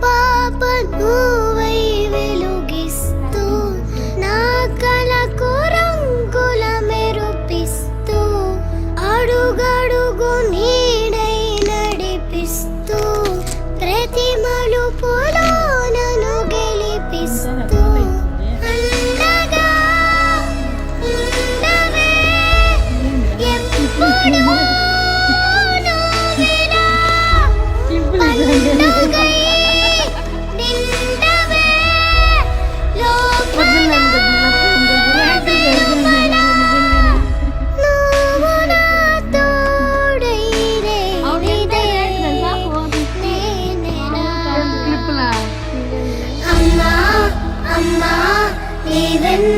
పాప నువ్వై వెలుగిస్తూ నా కలకు రంగుల మెరుపిస్తూ అడుగడుగు నీడై నడిపిస్తూ ప్రతి మలుపులో నన్ను గెలిపిస్తూ అండగా ఉండవే ఎప్పుడు నువ్విలా పండుగై నిండవే లోపల నువ్వు నా తోడై రేవిదే నేనెలా అమ్మా అమ్మా నీవెన్